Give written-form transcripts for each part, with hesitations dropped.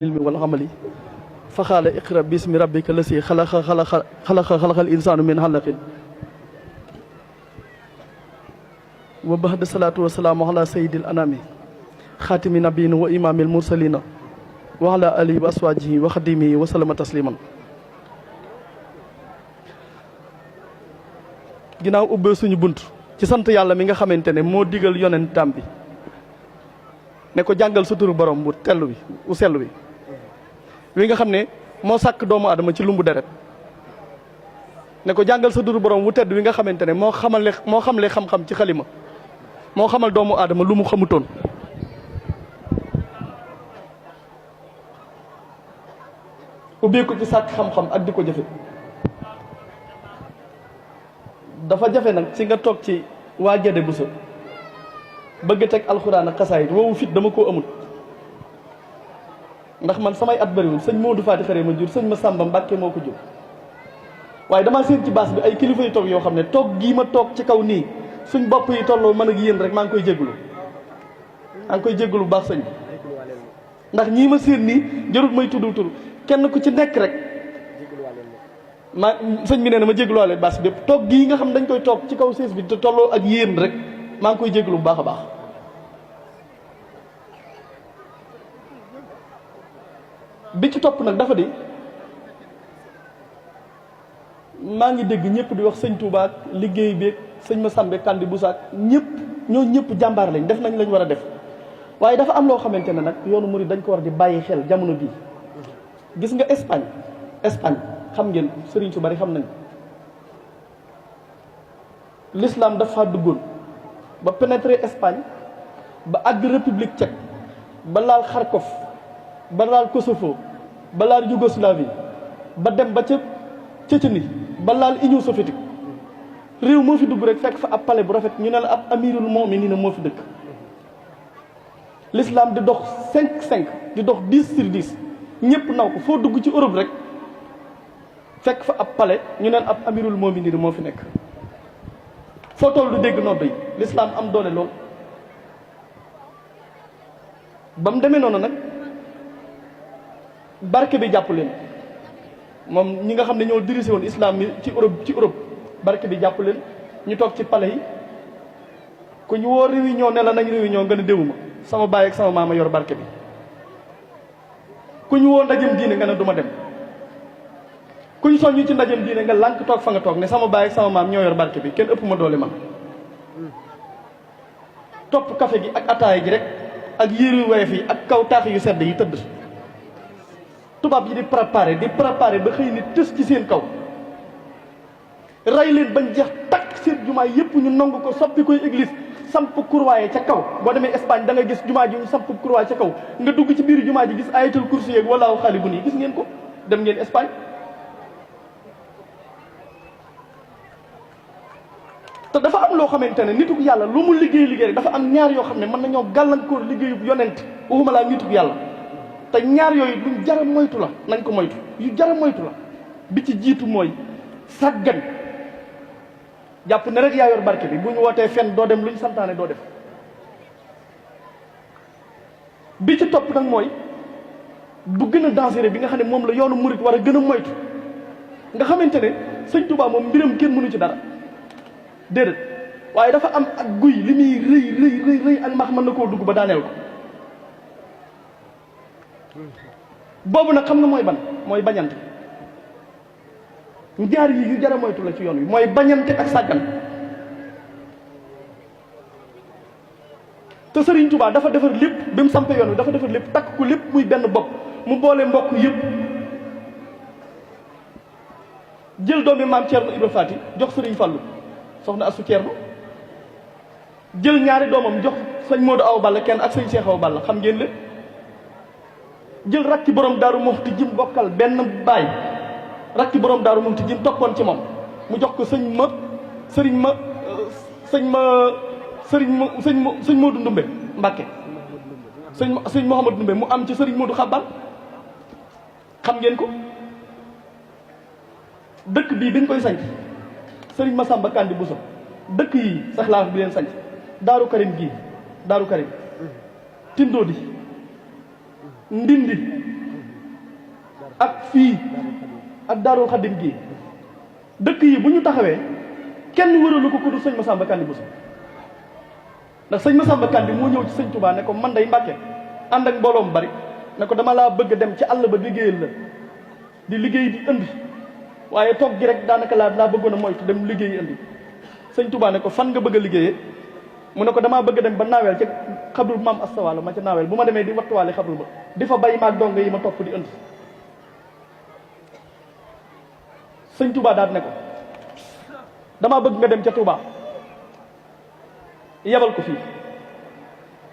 ilmi wal amali fa xaala iqra bismi rabbika lasi xalaqal insaanu min xalaqin wa baxda salaatu wa salaamu ala sayyidil anami xaatimi nabiina wa imaamil mursalina wa ala alihi wa aswaajihi wa xadimihi wa salama tasliman. ginnaaw ubbee suñu bunt ci sant yàlla mi nga xamante ne moo digal yonentam bi ne ko jàngal sa turu borom bu tellu wi u sell wi wi nga xam ne moo sàkk doomu adama ci lumbu deret ne ko jàngal sa turu borom wu tedd wi nga xamante ne moo xamle xam-xam ci xalima moo xamal doomu adama lu mu xamutoon. ubbee ko ci sàkk xam-xam ak di ko jëfe dafa jafe nag ci nga toog ci waa Gédé bu sa bëgg teg alxuraan ak xasaayit woowu fit dama koo amul ndax man samay at bëriwul sëñ Modou Fati xare ma jur sëñ ma Samba Mbàkke moo ko jur waaye damaa seen ci baas bi ay kilifa yu toog yoo xam ne toog gii ma toog ci kaw nii suñ bopp yi tolloo man ak yéen rek maa ngi koy jégalu bu baax sëñ bi ndax ñii ma seen nii jarut may tudd tur kenn ku ci nekk rek ma sëñ bi nee na ma jégaluwaale baas bi yëpp toog gii nga xam dañ koy toog ci kaw sées bi te tolloo ak yéen rek maa ngi koy jégalu bu baax a baax. bi ci topp nag dafa di maa ngi dégg ñëpp di wax sëñ Touba liggéey beeg sëñ Massamba Kandi Boussa ñëpp jàmbaar lañ def nañ lañ war a def waaye dafa am loo xamante ne nag yoonu murid dañ ko war di bàyyi xel jamono bii. gis nga Espagne xam ngeen sëriñ su bari xam nañ l'islam dafa duggoon ba pénétrer Espagne ba àgg république tchèque ba laal Kharkov ba laal Kosovo ba laal Yougoslavie ba dem ba ca Tchétchénie ba laal Union soviétique réew moo fi dugg rek fekk fa ab palais bu rafet ñu ne la ab amirul mu'minin moo fi dëkk. l'islam di dox 5-5 di dox 10/10 ñëpp naw ko foo dugg ci Europe rek fekk fa ab palais ñu neen ab amirul mu'minin moo fi nekk. foo toll du dégg nodd yi l'islam am doole lool ba mu demee noonu nag barke bi jàpp leen moom ñi nga xam ne ñoo dirigé woon islam mi ci Europe barke bi jàpp leen ñu toog ci palais yi ku ñu woo réunion ne la nañ réunion nga ne déwuma sama baay ak sama maama yor barke bi ku ñu woo ndajem diine nga ne duma dem ku ñu soññu ci ndajem diine nga lànk toog fa nga toog ne sama baay ak sama maam ñoo yor barke bi kenn ëpp ma doole man topp café gi ak ataaya gi rek ak yére yu woyof yi ak kaw taax yu sedd yi tëdd tubaab yi di préparé ba xëy ni tës ci seen kaw ray leen bañ jeex takk seen jumaa yépp ñu nangu ko soppi koy église samp kurwaaye ca kaw boo demee Espagne da nga gis jumaa ji ñu samp kurwaaye ca kaw nga dugg ci biir jumaa ji gis ayatul kursi yeeg walaahu xaalibun yi gis ngeen ko dem ngeen Espagne te dafa am loo xamante ne nituk yàlla lu mu liggéey rek dafa am ñaar yoo xam ne mën nañoo gàllankoor liggéeyub yonent waxuma laa nituk yàlla te ñaar yooyu luñ jara moytu la nañ ko moytu yu jara moytu la bi ci jiitu mooy sàggan jàpp ne rek yaa yor barke bi bu ñu wootee fenn doo dem luñ santaane doo def bi ci topp nag mooy bu gën a dangereux bi nga xam ne moom la yoonu murit war a gën a moytu nga xamante ne sëñ Touba moom mbiram kenn mënu ci dara déedéet waaye dafa am ak guy li muy rëy ak max mën na koo dugg ba daaneel ko boobu nag xam nga mooy ban mooy bañante ñaar yi yu jara moytu la ci yoon wi mooy bañante ak sàggan te Serigne Touba dafa defar lépp bi mu sampee yoon wi dafa defar lépp takk ko lépp muy benn bopp mu boole mbokk yëpp jël doomi maam Thierno Ibra Fati jox Serigne Fallou soxna Assou Thierno jël ñaari doomam jox sëñ Modou Awa Balla kenn ak sëñ Cheikh Awa Balla xam ngeen le jël rakki borom daaru Muxti jim bokkal benn baay rakki borom daaru Muxti jim toppoon ci moom mu jox ko sëñ Modou Ndumbe Mbàkke sëñ Mouhamadou Ndumbe mu am ci sëriñ Modou Xabbal xam ngeen ko dëkk bii biñ koy sanc sëriñ Massamba Kandi Bousso dëkk yi sax laa bi leen sanc daaru Karim gii daaru Karim Tindodi Ndindi ak fii ak Daarul Xadim gii dëkk yi bu ñu taxawee kenn wëralu ko ku du sëñ Massamba Kanni Bousso ndax sëñ Massamba Kanni moo ñëw ci sëñ Touba ne ko man day Mbàkke ànd ak mbooloo mu bari ne ko dama laa bëgg a dem ci àll ba liggéeyal la di liggéey di indi waaye toog gi rek daanaka laa bëggoon a moytu dem liggéey indi sëñ Touba ne ko fan nga bëgg a liggéeyee mu ne ko damaa bëgg a dem ba naaweel ca xabru maam astawaalo ma ca naaweel bu ma demee di wattuwaale xabru ba di fa bay maag donga yi ma topp di indi sëñ Touba daal ne ko damaa bëgg nga dem ca Touba yebal ko fii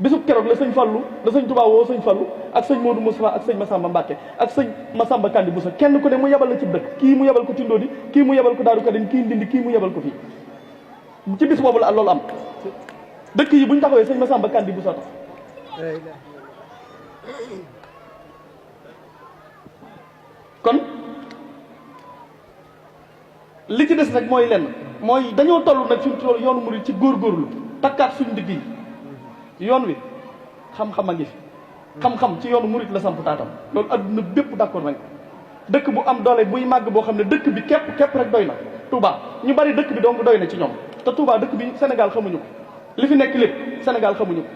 bisub keroog la sëñ Fallu la sëñ Touba woo sëñ Fallu ak sëñ Modou Moustapha ak sëñ Massamba Mbacke ak sëñ Massamba Kanni Bousso kenn ku ne mu yebal la ci dëkk kii mu yebal ko Tindodi kii mu yebal ko Daaru Karim kii Ndindi kii mu yebal ko fii ci bis boobu la loolu am dëkk yi bu ñu taxawee sëñ Massamba Kanni Bousso tax kon li ci des nag mooy lenn mooy dañoo toll nag suñu toll yoonu murid ci góorgóorlu takkaat suñu digg yi yoon wi xam-xam a ngi fi xam-xam ci yoonu murid la samp taatam loolu adduna bépp d'accord nañ dëkk bu am doole buy màgg boo xam ne dëkk bi képp rek doy na Touba ñu bari dëkk bi donc doy na ci ñoom te Touba dëkk bi Sénégal xamuñu ko li fi nekk lépp Sénégal xamuñu ko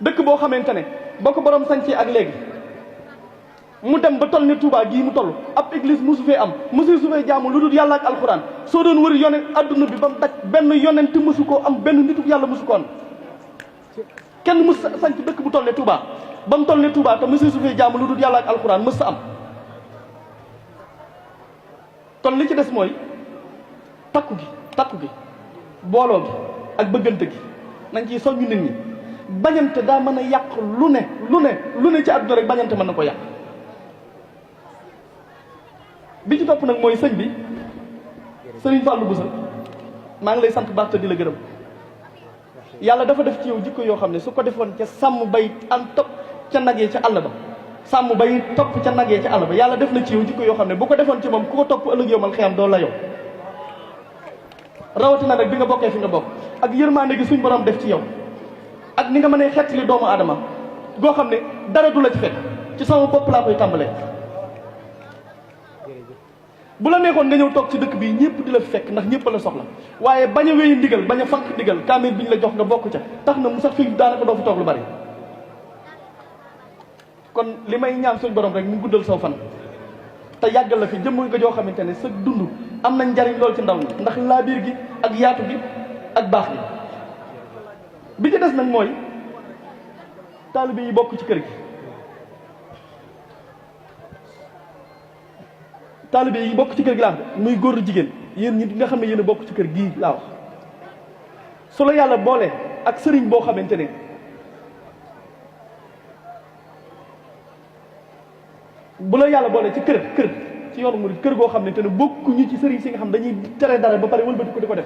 dëkk boo xamante ne boo ko borom sañcee ak léegi mu dem ba toll ni Touba gii mu toll ab église musu fee am musu su fee jaamu lu dul yàlla ak alxuraan soo doon wër yonent adduna bi ba mu daj benn yonent musu koo am benn nitu yàlla musu ko am kenn mus sañc dëkk bu toll ne Touba ba mu toll ne Touba te musu su fee jaamu lu dul yàlla ak alxuraan mës sa am kon li ci des mooy takku gi booloo gi ak bëggante gi nañ ciy soññu nit ñi bañante daa mën a yàq lu ne ci àdduna rek bañante mën na ko yàq bi ci topp nag mooy sëñ bi sëriñ Fallou Bousso maa ngi lay sant baax te di la gërëm yàlla dafa def ci yow jikko yoo xam ne su ko defoon ca sàmm bay an topp ca nagee ca àll ba sàmm bay topp ca nagee ca àll ba yàlla def na ci yow jikko yoo xam ne bu ko defoon ci moom ku ko topp ëllëg yow mal xiyam doo la yow rawatina nag bi nga bokkee fi nga bokk ak yërmaande gi suñ borom def ci yow ak ni nga mënee xettali doomu aadama goo xam ne dara du la ci fekk ci sama bopp laa koy tàmbalee bu la neexoon nga ñëw toog ci dëkk bi ñëpp di la fekk ndax ñëpp la soxla waaye bañ a wéyi ndigal bañ a fanq ndigal kaamil bi ñu la jox nga bokk ca tax na mu sax fii daanaka doo fi toog lu bari kon li may ñaan suñ borom rek mu guddal saw fan te yàggal la fi jëmm nga joo xamante ne sa dund am na njariñ lool ci ndaw ñi ndax laabiir gi ak yaatu gi ak baax gi bi ci des nag mooy taalibe yi bokk ci kër gi taalibe yi bokk ci kër gi laa wax muy góor jigéen yéen ñi nga xam ne yéen a bokk ci kër gii laa wax su la yàlla boole ak sëriñ boo xamante ne bu la yàlla boole ci kër ci yoonu murid kër goo xamante ne bokkuñu ci sëriñ si nga xam dañuy tere dara ba pare wëlbati ko di ko def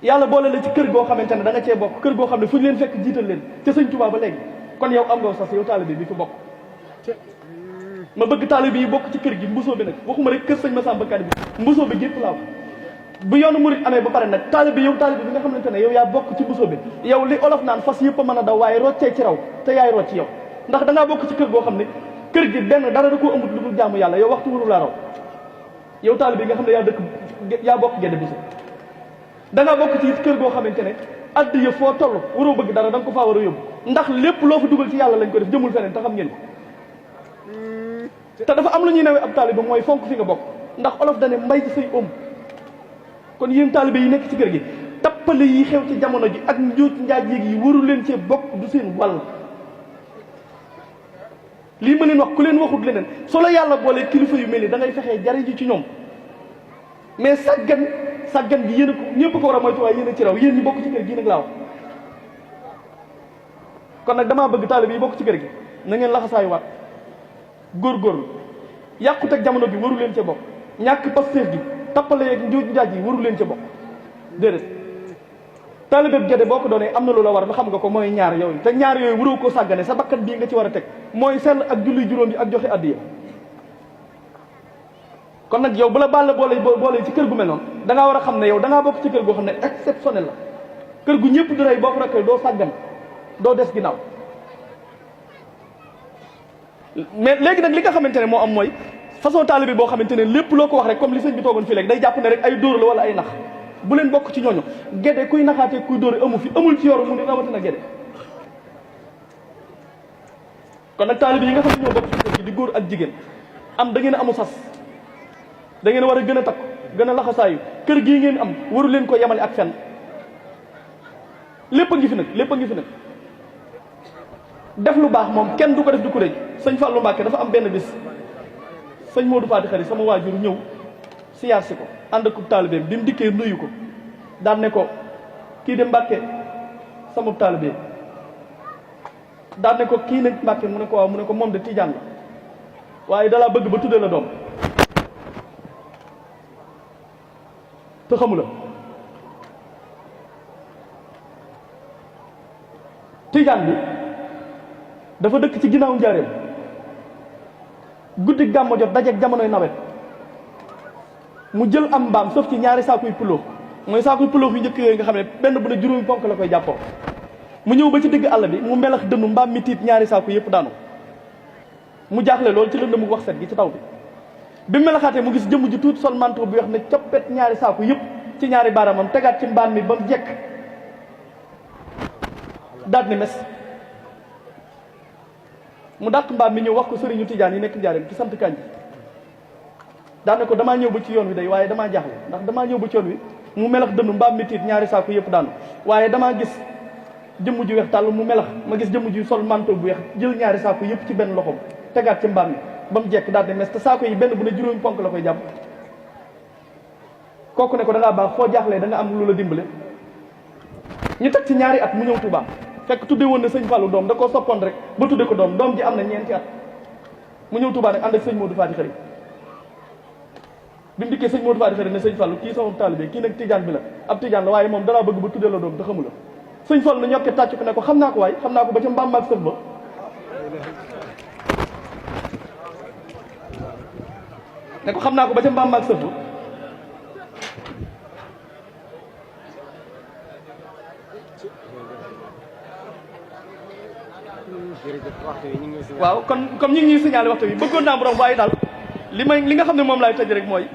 yàlla boole la ci kër goo xamante ne da nga cee bokk kër goo xam ne fu ñu leen fekk jiital leen ca sëñ Tuubaa ba léegi kon yow am nga sas yow taalibe bi fi bokk ma bëgg taalibe yi bokk ci kër gi mbusoo bi nag waxuma rek kër sëñ Massamba Kanni bi mbusoo bi gépp laa wax bu yoonu murid amee ba pare nag taalibe yow taalibe bi nga xamante ne yow yaa bokk ci mbusoo bi yow li olof naan fas yëpp a mën a daw waaye roccee ci raw te yaay rocc yow ndax da ngaa bokk ci kër goo xam ne kër gi benn dara da koo amut lu dul jaamu yàlla yow waxtu wuru laa raw yow taalibe yi nga xam ne yaa bokk gedde bisu da ngaa bokk ci kër goo xamante ne addi yëf foo toll waroo bëgg dara da nga ko faa war a yóbbu ndax lépp loo fa dugal ci yàlla lañ ko def jëmul feneen te xam ngeen ko te dafa am lu ñuy newee ab taalibe mooy fonk fi nga bokk ndax olof dane mbay ci say kon yéen taalibe yi nekk ci kër gi tappale yi xew ci jamono ji ak njuuj njaaj yéeg yi waru leen cee bokk du seen wàll lii ma leen wax ku leen waxut leneen soo la yàlla boolee kilifa yu mel ni da ngay fexee jariñ ji ci ñoom mais sàggan gi yéen a ko ñëpp ko war a moytu waaye yéen a ci raw yéen ñi bokk ci kër gi nag laa wax kon nag damaa bëgg taalibe yi bokk ci kër gi na ngeen laxasaayu waat góorgóorlu yàqut ak jamono bi waru leen ca bokk ñàkk pasteef gi tappale yeeg njuuj njaaj yi waru leen ca bokk déedéet taalibe Gédé boo ko doonee am na lu la war ba xam nga ko mooy ñaar yooyu te ñaar yooyu waroo koo sàggane sa bakkat bii nga ci war a teg mooy sell ak julli juróom yi ak joxe addiya kon nag yow bu la bàll boole ci kër gu mel noonu da ngaa war a xam ne yow da ngaa bokk ci kër goo xam ne exceptionnel la kër gu ñëpp di rey boo ko rekkee doo sàggan doo des ginnaaw mais léegi nag li nga xamante ne moo am mooy façon taalibe boo xamante ne lépp loo ko wax rek comme li sëñ bi toogoon fii léegi day jàpp ne rek ay dóor la wala ay nax. bu leen bokk ci ñooñu géde kuy naxaatee kuy dóore amu fi amul ci yoru mu ni rawatina géde kon nag taalibe yi nga xam ne ñoo bokk ci kër gi di góor ak jigéen am da ngeen amu sas da ngeen war a gën a takk gën a laxasaayu kër gii ngeen am waru leen ko yemale ak fenn lépp a ngi fi nag lépp a ngi fi nag def lu baax moom kenn du ko def du ko rëy sëñ Fallou Mbacke dafa am benn bis sëñ Modou Fati Xari sama waajur ñëw siyaar si ko ànd ak taalibeem bi mu dikkee nuyu ko daan ne ko kii de Mbàkke sama taalibe daan ne ko kii nag Mbàkke mu ne ko waaw mu ne ko moom de Tijaan la waaye dalaa bëgg ba tuddee la doom te xamu la Tijaan bi dafa dëkk ci ginnaaw njaareem guddi gàmmo jot dajeeg jamonoy nawet mu jël am mbaam sauf ci ñaari saakuy puloo mooy saakuy puloo yu njëkk yooyu nga xam ne benn bu ne juróomi ponk la koy jàppoo mu ñëw ba ci digg àll bi mu melax dënnu mbaam mi tiit ñaari saaku yëpp daanu mu jaaxle loolu ci lënd mu wax set gi ci taw bi mu melaxaatee mu gis jëmm ji tuuti sol manteau bi wax ne coppet ñaari saaku yëpp ci ñaari baaraamam tegaat ci mbaam mi ba mu jekk daat ni mes mu dàq mbaam mi ñëw wax ko sëriñu tijaan yi nekk njaareem ci sant kanji daan ne ko damaa ñëw ba ci yoon wi day waaye damaa jaaxle ndax damaa ñëw ba ci yoon wi mu melax dënnu mbaam mi tiit ñaari saaku yëpp daanu waaye damaa gis jëmm ji weex tàll mu melax ma gis jëmm ji sol manteau bu weex jël ñaari saaku yëpp ci benn loxoom tegaat ci mbaam mi ba mu jekk daal di mes te saaku yi benn bu ne juróomi ponk la koy jàpp kooku ne ko da ngaa baax foo jaaxlee da nga am lu la dimbale ñu teg ci ñaari at mu ñëw Touba fekk tudde woon ne sëñ Fallou doom da koo soppoon rek ba tudde ko doom ji am na ñeenti at mu ñëw Touba nag ànd ak sëñ Modou Fati Xari bi mu dikkee sëñ Modou Fati Xari ne sëñ Fallou kii sama taalibe kii nag tijaan bi la ab tijaan la waaye moom dalaa bëgg ba tudde la doom te xamu la sëñ Fallou na ñokke tàcc ko ne ko xam naa ko waaye xam naa ko ba ca mbaam maag sëf ba ne ko xam naa ko ba ca mbaam maag sëf ba waaw kon comme ñu ngi ñuy signalé waxtu bi bëggoon naa borom waaye daal li nga xam ne moom laay tëj rek mooy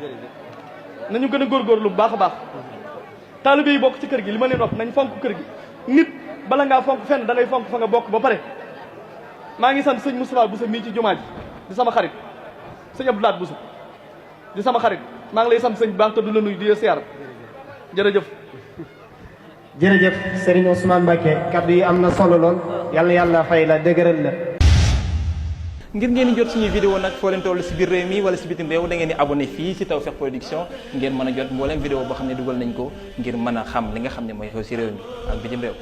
nañu gën a góorgóorlu bu baax a baax taalibe yi bokk ci kër gi li ma leen wax nañ fonk kër gi nit bala ngaa fonk fenn da ngay fonk fa nga bokk ba pare maa ngi sant sëñ Moustapha Bousso mii ci jumaa ji di sama xarit sëñ Abdoulaye Bousso di sama xarit maa ngi lay sant sëñ bu baax te du la nuyu di la siyaar jërëjëf jërëjëf Serigne Ousmane Mbacké kaddu yi am na solo lool yàlla yàlla fay la dëgëral la. ngir ngeen di jot suñuy vidéo nag foo leen toll si biir réew mi wala si bitim réew da ngeen di abonné fii si Tawfekh Production ngeen mën a jot mboolem vidéo boo xam ne dugal nañ ko ngir mën a xam li nga xam ne mooy xew si réew mi ak bitim réew.